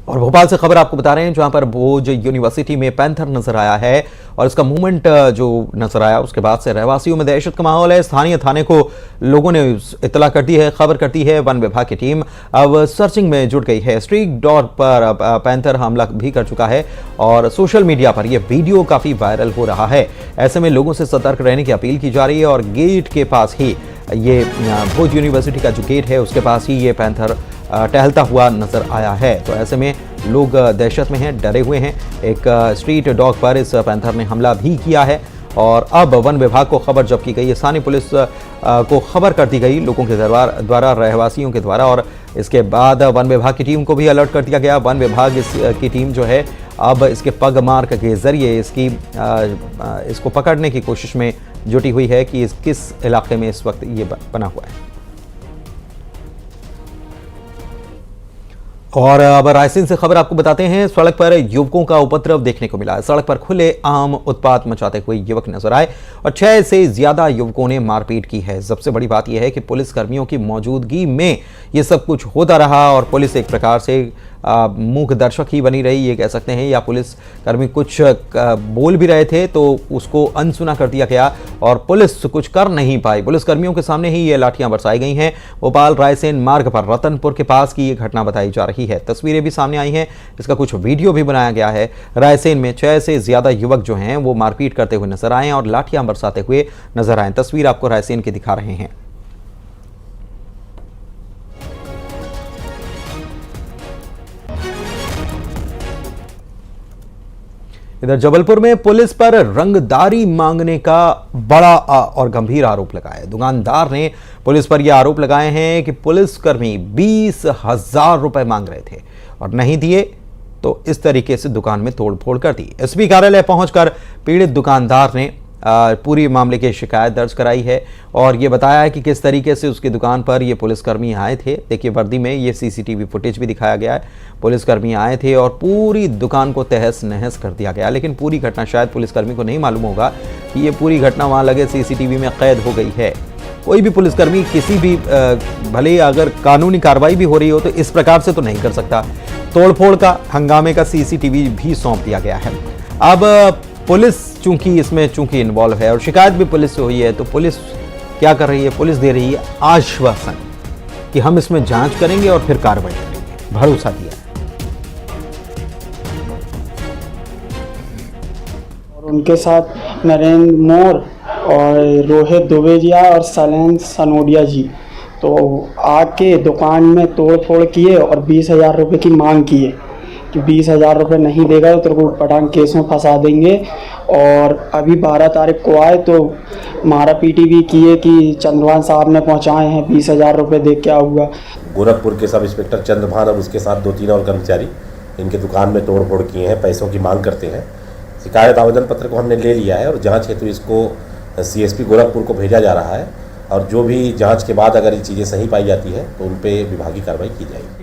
और भोपाल से खबर आपको बता रहे हैं, जहां पर भोज यूनिवर्सिटी में पैंथर नजर आया है और इसका मूवमेंट जो नजर आया उसके बाद से रहवासियों में दहशत का माहौल है। स्थानीय थाने को लोगों ने इतला कर दी है, खबर करती है। वन विभाग की टीम अब सर्चिंग में जुट गई है। स्ट्रीट डॉग पर पैंथर हमला भी कर चुका है और सोशल मीडिया पर यह वीडियो काफी वायरल हो रहा है। ऐसे में लोगों से सतर्क रहने की अपील की जा रही है और गेट के पास ही ये भोज यूनिवर्सिटी का जो गेट है उसके पास ही ये पैंथर टहलता हुआ नजर आया है। तो ऐसे में लोग दहशत में हैं, डरे हुए हैं। एक स्ट्रीट डॉग पर इस पैंथर ने हमला भी किया है और अब वन विभाग को खबर जब की गई, स्थानीय पुलिस को खबर कर दी गई लोगों के द्वारा, रहवासियों के द्वारा, और इसके बाद वन विभाग की टीम को भी अलर्ट कर दिया गया। वन विभाग की टीम जो है अब इसके पग मार्क के जरिए इसको पकड़ने की कोशिश में जुटी हुई है कि किस इलाके में इस वक्त ये बना हुआ है। और अब रायसेन से खबर आपको बताते हैं। सड़क पर युवकों का उपद्रव देखने को मिला। सड़क पर खुले आम उत्पात मचाते हुए युवक नजर आए और 6 से ज्यादा युवकों ने मारपीट की है। सबसे बड़ी बात यह है कि पुलिस कर्मियों की मौजूदगी में यह सब कुछ होता रहा और पुलिस एक प्रकार से मूक दर्शक ही बनी रही, ये कह सकते हैं, या पुलिस कर्मी कुछ बोल भी रहे थे तो उसको अनसुना कर दिया गया और पुलिस कुछ कर नहीं पाई। पुलिस कर्मियों के सामने ही ये लाठियां बरसाई गई हैं। भोपाल रायसेन मार्ग पर रतनपुर के पास की ये घटना बताई जा रही है। तस्वीरें भी सामने आई हैं, इसका कुछ वीडियो भी बनाया गया है। रायसेन में 6 से ज्यादा युवक जो हैं वो मारपीट करते हुए नजर आए और लाठियां बरसाते हुए नजर आए। तस्वीर आपको रायसेन की दिखा रहे हैं। इधर जबलपुर में पुलिस पर रंगदारी मांगने का बड़ा और गंभीर आरोप लगा है। दुकानदार ने पुलिस पर यह आरोप लगाए हैं कि पुलिसकर्मी 20,000 रुपए मांग रहे थे और नहीं दिए तो इस तरीके से दुकान में तोड़फोड़ कर दी। एसपी कार्यालय पहुंचकर पीड़ित दुकानदार ने पूरी मामले की शिकायत दर्ज कराई है और ये बताया है कि किस तरीके से उसकी दुकान पर ये पुलिसकर्मी आए थे। देखिए वर्दी में ये सीसीटीवी फुटेज भी दिखाया गया है। पुलिसकर्मी आए थे और पूरी दुकान को तहस नहस कर दिया गया, लेकिन पूरी घटना शायद पुलिसकर्मी को नहीं मालूम होगा कि ये पूरी घटना वहाँ लगे सीसीटीवी में कैद हो गई है। कोई भी पुलिसकर्मी किसी भी भले अगर कानूनी कार्रवाई भी हो रही हो तो इस प्रकार से तो नहीं कर सकता। तोड़फोड़ का, हंगामे का सीसीटीवी भी सौंप दिया गया है। अब पुलिस चूंकि इसमें इन्वॉल्व है और शिकायत भी पुलिस से हुई है, तो पुलिस क्या कर रही है? पुलिस दे रही है आश्वासन कि हम इसमें जांच करेंगे और फिर कार्रवाई करेंगे। भरोसा दिया है। और उनके साथ नरेंद्र मोर और रोहित दुबेजिया और सलेन सनोडिया जी तो आके दुकान में तोड़ फोड़ किए और 20,000 रुपये की मांग किए कि 20,000 रुपये नहीं देगा तो तेरे को पटांग केस में फंसा देंगे। और अभी 12 तारीख को आए तो मारा पीटी भी किए कि चंद्रभान साहब ने पहुंचाए हैं, 20,000 रुपये दे क्या हुआ। गोरखपुर के सब इंस्पेक्टर चंद्रभान और उसके साथ 2-3 और कर्मचारी इनके दुकान में तोड़ फोड़ किए हैं, पैसों की मांग करते हैं। शिकायत आवेदन पत्र को हमने ले लिया है और जाँच हेतु इसको CSP गोरखपुर को भेजा जा रहा है और जो भी जाँच के बाद अगर ये चीज़ें सही पाई जाती है तो उन पर विभागीय कार्रवाई की जाएगी।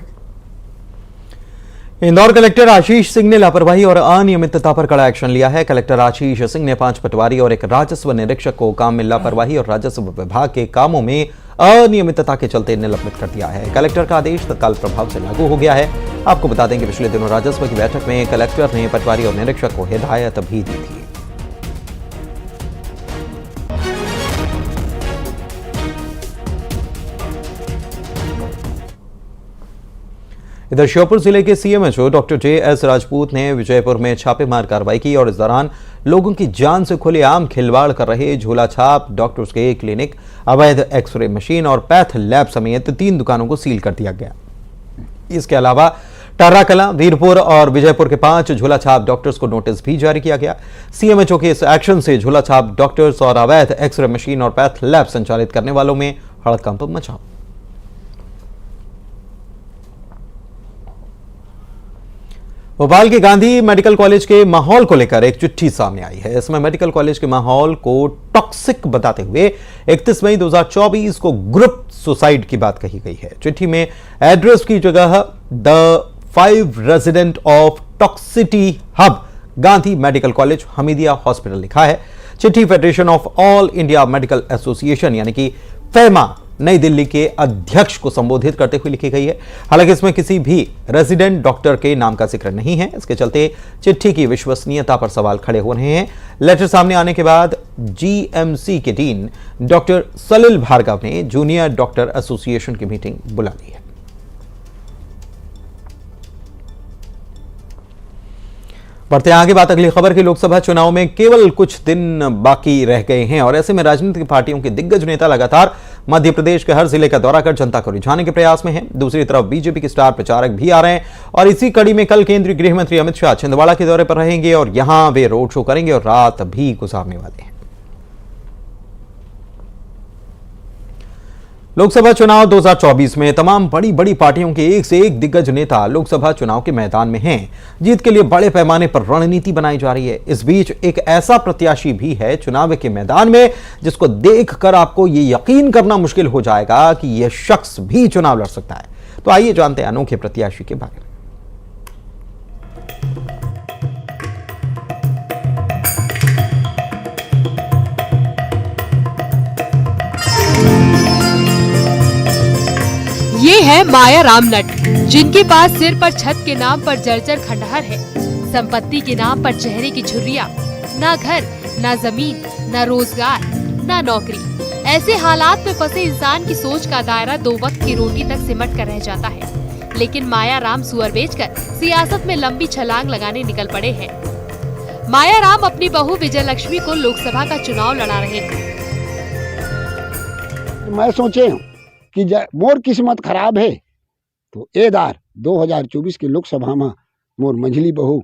इंदौर कलेक्टर आशीष सिंह ने लापरवाही और अनियमितता पर कड़ा एक्शन लिया है। कलेक्टर आशीष सिंह ने 5 पटवारी और एक राजस्व निरीक्षक को काम में लापरवाही और राजस्व विभाग के कामों में अनियमितता के चलते निलंबित कर दिया है। कलेक्टर का आदेश तत्काल प्रभाव से लागू हो गया है। आपको बता दें कि पिछले दिनों राजस्व की बैठक में कलेक्टर ने पटवारी और निरीक्षक को हिदायत भी दी थी। इधर श्योपुर जिले के CMHO डॉक्टर JS राजपूत ने विजयपुर में छापेमार कार्रवाई की और इस दौरान लोगों की जान से खुलेआम खिलवाड़ कर रहे झोला छाप डॉक्टर्स के क्लिनिक, अवैध एक्सरे मशीन और पैथ लैब समेत 3 दुकानों को सील कर दिया गया। इसके अलावा टर्राकला, वीरपुर और विजयपुर के 5 झोला छाप डॉक्टर्स को नोटिस भी जारी किया गया। CMHO के इस एक्शन से झोला छाप डॉक्टर्स और अवैध एक्सरे मशीन और पैथ लैब संचालित करने वालों में हड़कंप मचा। भोपाल के गांधी मेडिकल कॉलेज के माहौल को लेकर एक चिट्ठी सामने आई है। इसमें मेडिकल कॉलेज के माहौल को टॉक्सिक बताते हुए 31 मई 2024 को ग्रुप सुसाइड की बात कही गई है। चिट्ठी में एड्रेस की जगह the 5 resident of toxicity hub Gandhi medical college Hamidia hospital लिखा है। चिट्ठी federation of all India medical association यानी कि फेमा नई दिल्ली के अध्यक्ष को संबोधित करते हुए लिखी गई है। हालांकि इसमें किसी भी रेजिडेंट डॉक्टर के नाम का जिक्र नहीं है। इसके चलते चिट्ठी की विश्वसनीयता पर सवाल खड़े हो रहे हैं। लेटर सामने आने के बाद जीएमसी के डीन डॉक्टर सलिल भार्गव ने जूनियर डॉक्टर एसोसिएशन की मीटिंग बुला ली है। बढ़ते आगे बात अगली खबर की। लोकसभा चुनाव में केवल कुछ दिन बाकी रह गए हैं और ऐसे में राजनीतिक पार्टियों के दिग्गज नेता लगातार मध्य प्रदेश के हर जिले का दौरा कर जनता को रिझाने के प्रयास में हैं। दूसरी तरफ बीजेपी के स्टार प्रचारक भी आ रहे हैं और इसी कड़ी में कल केंद्रीय गृह मंत्री अमित शाह छिंदवाड़ा के दौरे पर रहेंगे और यहां वे रोड शो करेंगे और रात भी गुजारने वाले हैं। लोकसभा चुनाव 2024 में तमाम बड़ी बड़ी पार्टियों के एक से एक दिग्गज नेता लोकसभा चुनाव के मैदान में हैं। जीत के लिए बड़े पैमाने पर रणनीति बनाई जा रही है। इस बीच एक ऐसा प्रत्याशी भी है चुनाव के मैदान में जिसको देखकर आपको यह यकीन करना मुश्किल हो जाएगा कि यह शख्स भी चुनाव लड़ सकता है। तो आइए जानते हैं अनोखे प्रत्याशी के बारे में। ये है माया राम नट, जिनके पास सिर पर छत के नाम पर जर्जर खंडहर है, संपत्ति के नाम पर चेहरे की झुर्रियां, ना घर, ना जमीन, ना रोजगार, ना नौकरी। ऐसे हालात में फंसे इंसान की सोच का दायरा 2 वक्त की रोटी तक सिमट कर रह जाता है। लेकिन माया राम सुअर बेचकर सियासत में लंबी छलांग लगाने निकल पड़े हैं। माया राम अपनी बहू विजय लक्ष्मी को लोकसभा का चुनाव लड़ा रहे हैं। मैं सोचे कि मोर किस्मत खराब है तो एदार 2024 के लोकसभा में मोर मंझली बहू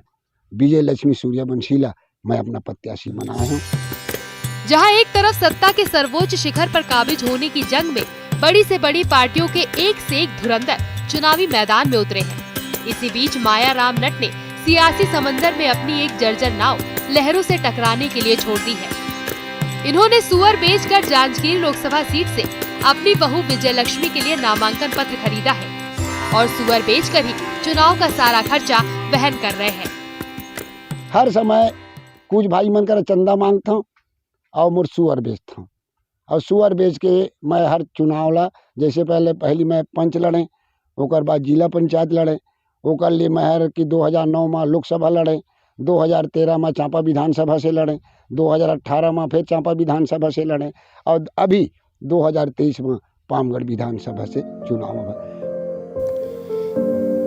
विजय लक्ष्मी सूर्यवंशीला मैं अपना प्रत्याशी बनाया हूँ। जहां एक तरफ सत्ता के सर्वोच्च शिखर पर काबिज होने की जंग में बड़ी से बड़ी पार्टियों के एक से एक धुरंधर चुनावी मैदान में उतरे हैं, इसी बीच माया राम नट ने सियासी समंदर में अपनी एक जर्जर नाव लहरों से टकराने के लिए छोड़ दी है। इन्होंने सुअर बेचकर जांजगीर लोकसभा सीट से अपनी बहू विजय लक्ष्मी के लिए नामांकन पत्र खरीदा है और सुअर बेचकर ही चुनाव का सारा खर्चा वहन कर रहे हैं। हर समय कुछ भाई मन कर चंदा मांगता हूँ और मोर सुअर बेचता हूँ और सुअर बेच के मैं हर चुनाव ला, जैसे पहली मैं पंच लड़े, ओकर बाद जिला पंचायत लड़े, ओकर लिए मैं हर की 2009 में लोकसभा लड़े, 2013 में चांपा विधानसभा से लड़े, 2018 में फिर चांपा विधानसभा से लड़े और अभी 2023 में पामगढ़ विधानसभा से चुनाव हुआ।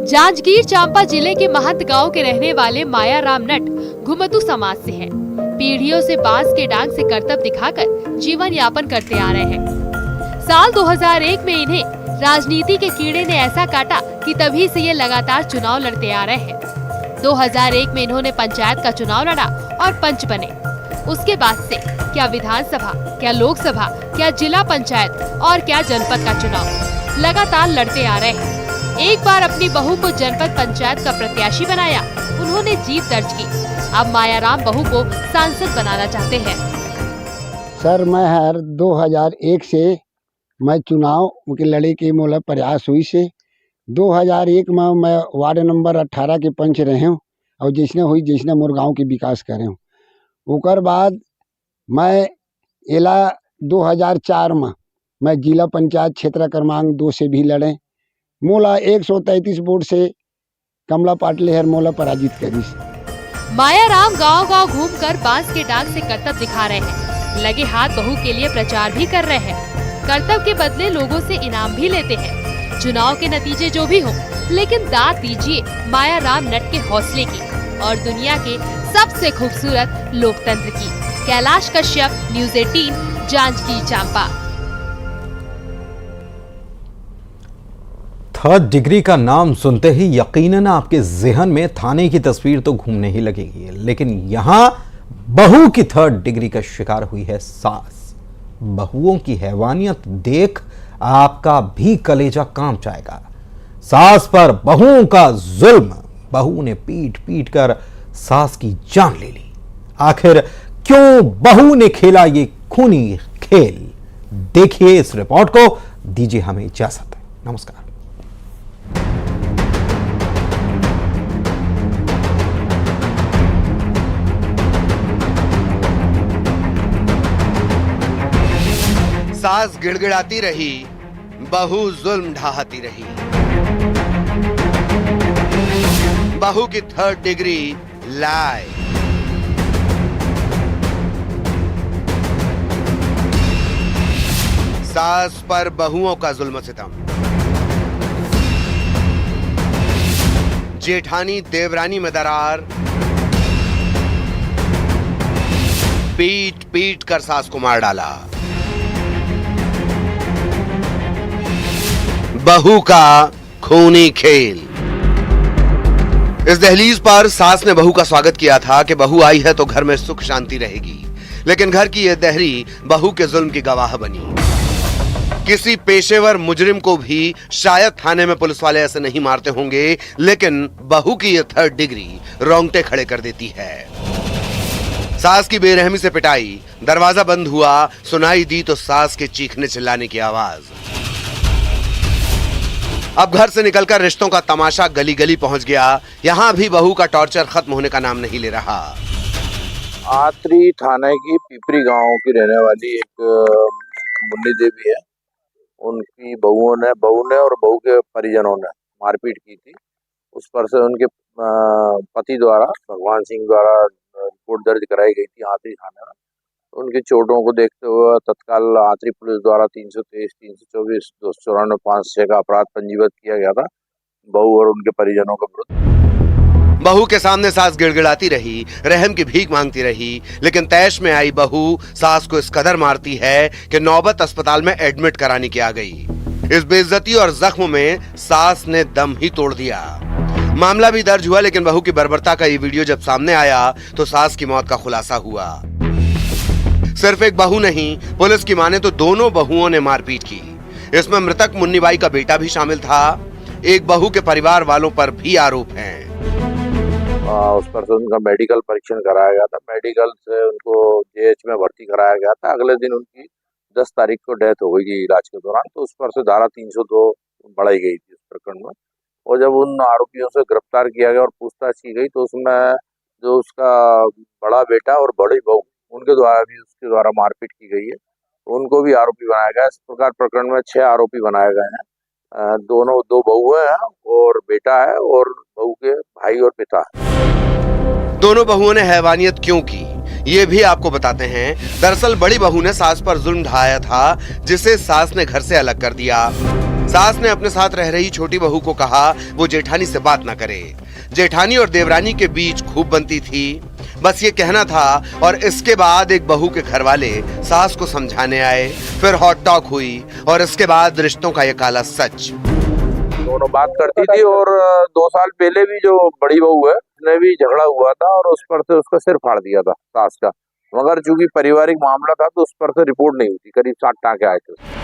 जांजगीर चांपा जिले के महंत गांव के रहने वाले माया राम नट घुमतू समाज से हैं। पीढ़ियों से बांस के डांग से करतब दिखाकर जीवन यापन करते आ रहे हैं। साल 2001 में इन्हें राजनीति के कीड़े ने ऐसा काटा कि तभी से ये लगातार चुनाव लड़ते आ रहे हैं। 2001 में इन्होंने पंचायत का चुनाव लड़ा और पंच बने। उसके बाद से क्या विधानसभा, क्या लोकसभा, क्या जिला पंचायत और क्या जनपद का चुनाव लगातार लड़ते आ रहे हैं। एक बार अपनी बहू को जनपद पंचायत का प्रत्याशी बनाया, उन्होंने जीत दर्ज की। अब माया राम बहू को सांसद बनाना चाहते हैं। सर मैं हर 2001 से मैं चुनाव के लड़े के मोला प्रयास हुई से 2001 में मैं वार्ड नंबर 18 के पंच रहे हूँ और जिसने मोर गाँव के विकास करे हूँ। ओकर बाद मैं एला 2004 में मैं जिला पंचायत क्षेत्र क्रमांक 2 से भी लड़े। मोला 133 वोट से कमला पाटले हर मोला पराजित करी। माया राम गांव-गांव घूमकर बांस के डांग से करतब दिखा रहे हैं। लगे हाथ बहू के लिए प्रचार भी कर रहे हैं। करतब के बदले लोगों से इनाम भी लेते हैं। चुनाव के नतीजे जो भी हो, लेकिन दाद दीजिए माया राम नट के हौसले की और दुनिया के सबसे खूबसूरत लोकतंत्र की। Kailash Kashyap, news 18, Janjgir Champa. Third degree का नाम सुनते ही यकीनन आपके ज़हन में थाने की तस्वीर तो घूमने ही लगेगी, लेकिन यहां बहू की थर्ड डिग्री का शिकार हुई है सास। बहुओं की हैवानियत देख आपका भी कलेजा कांप जाएगा। सास पर बहुओं का जुल्म, बहू ने पीट पीट कर सास की जान ले ली। आखिर क्यों बहू ने खेला ये खूनी खेल? देखिए इस रिपोर्ट को, दीजिए हमें इजाजत। नमस्कार। सास गिड़गिड़ाती रही बहू जुल्म ढाहती रही। बहू की 3rd डिग्री लाए। सास पर बहुओं का जुल्म सितम। जेठानी देवरानी में दरार। पीट पीट कर सास को मार डाला। बहू का खूनी खेल। इस दहलीज पर सास ने बहू का स्वागत किया था कि बहू आई है तो घर में सुख शांति रहेगी, लेकिन घर की यह देहरी बहू के जुल्म की गवाह बनी। किसी पेशेवर मुजरिम को भी शायद थाने में पुलिस वाले ऐसे नहीं मारते होंगे, लेकिन बहू की यह 3rd डिग्री रोंगटे खड़े कर देती है। सास की बेरहमी से पिटाई, दरवाजा बंद हुआ, सुनाई दी तो सास के चीखने चिल्लाने की आवाज। अब घर से निकलकर रिश्तों का तमाशा गली गली पहुंच गया। यहां भी बहू का टॉर्चर खत्म होने का नाम नहीं ले रहा। आतरी थाने की पिपरी गांव की रहने वाली एक मुन्नी देवी है। उनकी बहू ने और बहू के परिजनों ने मारपीट की थी। उस पर से उनके पति द्वारा, भगवान सिंह द्वारा रिपोर्ट दर्ज कराई गई थी आतरी थाने में। उनकी चोटों को देखते हुए तत्काल आतरी पुलिस द्वारा 323, 324, 294, 506 का अपराध पंजीबद्ध किया गया था बहू और उनके परिजनों के विरुद्ध। बहू के सामने सास गिड़गिड़ाती रही, रहम की भीख मांगती रही, लेकिन तैश में आई बहू सास को इस कदर मारती है कि नौबत अस्पताल में एडमिट कराने की आ गई। इस बेइज्जती और जख्म में सास ने दम ही तोड़ दिया। मामला भी दर्ज हुआ, लेकिन बहू की बर्बरता का ये वीडियो जब सामने आया तो सास की मौत का खुलासा हुआ। सिर्फ एक बहू नहीं, पुलिस की माने तो दोनों बहुओं ने मारपीट की। इसमें मृतक मुन्नी बाई का बेटा भी शामिल था। एक बहू के परिवार वालों पर भी आरोप हैं। उस पर से उनका मेडिकल परीक्षण कराया गया था। मेडिकल से उनको जेएच में भर्ती कराया गया था। अगले दिन उनकी 10 तारीख को डेथ हो गई थी इलाज के दौरान। तो उस पर से धारा 302 बढ़ाई गई थी उस प्रकरण में। और जब उन आरोपियों से गिरफ्तार किया गया और पूछताछ की गई तो उसमें जो उसका बड़ा बेटा और बड़ी बहू, उनके द्वारा भी उसके द्वारा मारपीट की गई है, उनको भी आरोपी बनाया गया। इस प्रकार प्रकरण में 6 आरोपी बनाए गए हैं। दो बहुएं हैं और बेटा है, और बहू के भाई और पिता है। दोनों बहुओं ने हैवानियत क्यों की, ये भी आपको बताते हैं। दरअसल बड़ी बहू ने सास पर जुल्म ढाया था, जिसे सास ने घर से अलग कर दिया। सास ने अपने साथ रह रही छोटी बहू को कहा वो जेठानी से बात ना करे। जेठानी और देवरानी के बीच खूब बनती थी, बस ये कहना था। और इसके बाद एक बहू के घर वाले सास को समझाने आए, फिर हॉट टॉक हुई और इसके बाद रिश्तों का ये काला सच। दोनों बात करती थी और 2 साल पहले भी जो बड़ी बहू है उसने भी झगड़ा हुआ था और उस पर से उसका सिर फाड़ दिया था सास का। मगर चूंकि पारिवारिक मामला था तो उस पर से रिपोर्ट नहीं हुई थी। करीब 60 टाँके आए थे।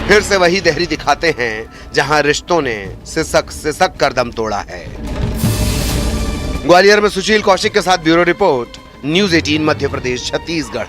फिर से वही देहरी दिखाते हैं जहां रिश्तों ने सिसक सिसक कर दम तोड़ा है। ग्वालियर में सुशील कौशिक के साथ bureau report, news 18 Madhya Pradesh, Chhattisgarh.